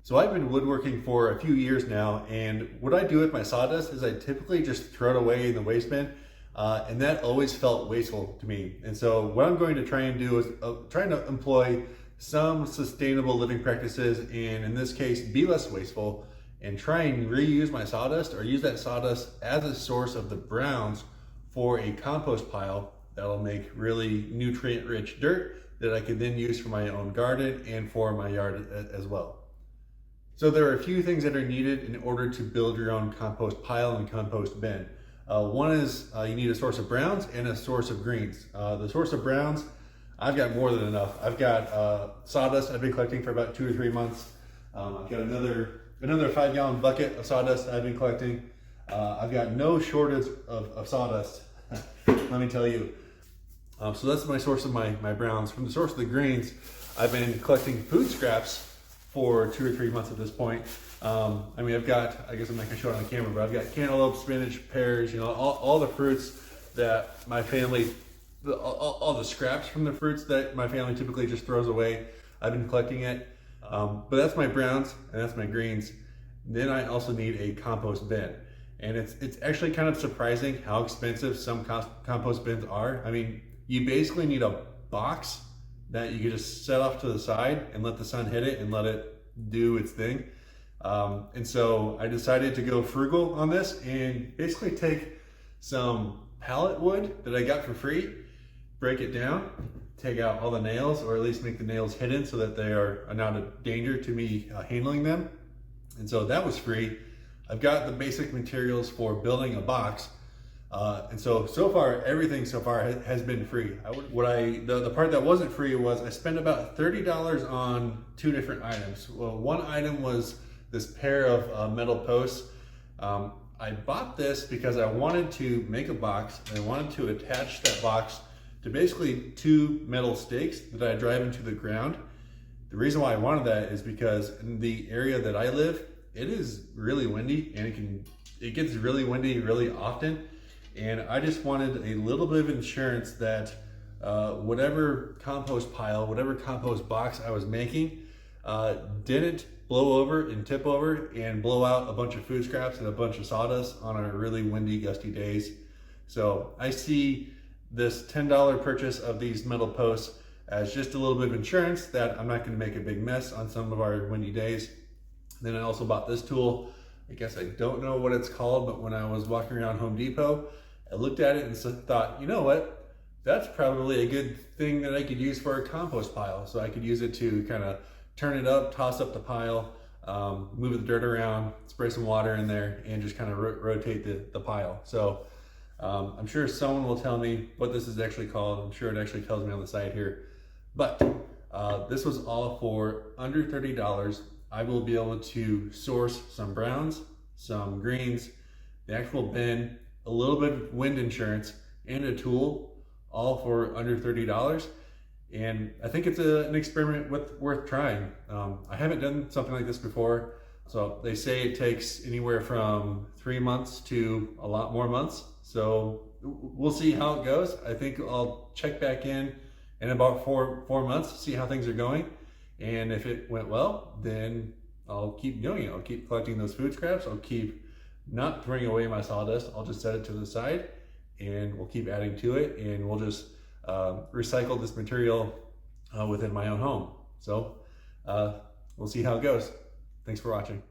So I've been woodworking for a few years now, and what I do with my sawdust is I typically just throw it away in the waste bin, and that always felt wasteful to me. And so what I'm going to try and do is trying to employ some sustainable living practices, and in this case, be less wasteful, and try and reuse my sawdust or use that sawdust as a source of the browns for a compost pile that'll make really nutrient-rich dirt that I could then use for my own garden and for my yard as well. So there are a few things that are needed in order to build your own compost pile and compost bin. One is you need a source of browns and a source of greens. The source of browns, I've got more than enough. I've got sawdust I've been collecting for about 2 or 3 months. I've got another 5-gallon bucket of sawdust I've been collecting. I've got no shortage of sawdust, let me tell you. So that's my source of my browns. From the source of the greens, I've been collecting food scraps for 2 or 3 months at this point. I mean, I've got, I guess I'm not gonna show it on the camera, but I've got cantaloupe, spinach, pears, you know, all the fruits that my family, all the scraps from the fruits that my family typically just throws away. I've been collecting it. But that's my browns and that's my greens. Then I also need a compost bin. And it's actually kind of surprising how expensive some compost bins are. I mean, you basically need a box that you can just set off to the side and let the sun hit it and let it do its thing. And so I decided to go frugal on this and basically take some pallet wood that I got for free, break it down, take out all the nails, or at least make the nails hidden so that they are not a danger to me handling them. And so that was free. I've got the basic materials for building a box. And so far, everything so far has been free. The part that wasn't free was I spent about $30 on 2 different items. Well, one item was this pair of metal posts. I bought this because I wanted to make a box and I wanted to attach that box to basically 2 metal stakes that I drive into the ground. The reason why I wanted that is because in the area that I live, it is really windy and it gets really windy really often. And I just wanted a little bit of insurance that whatever compost pile, whatever compost box I was making didn't blow over and tip over and blow out a bunch of food scraps and a bunch of sawdust on our really windy, gusty days. So I see this $10 purchase of these metal posts as just a little bit of insurance that I'm not going to make a big mess on some of our windy days. Then I also bought this tool. I guess I don't know what it's called, but when I was walking around Home Depot, I looked at it and thought, you know what? That's probably a good thing that I could use for a compost pile. So I could use it to kind of turn it up, toss up the pile, move the dirt around, spray some water in there, and just kind of rotate the pile. So I'm sure someone will tell me what this is actually called. I'm sure it actually tells me on the side here. But this was all for under $30. I will be able to source some browns, some greens, the actual bin, a little bit of wind insurance, and a tool, all for under $30. And I think it's an experiment worth trying. I haven't done something like this before. So they say it takes anywhere from 3 months to a lot more months. So we'll see how it goes. I think I'll check back in about four months, see how things are going. And if it went well, then I'll keep doing it. I'll keep collecting those food scraps. I'll keep not throwing away my sawdust. I'll just set it to the side and we'll keep adding to it, and we'll just recycle this material within my own home. So we'll see how it goes. Thanks for watching.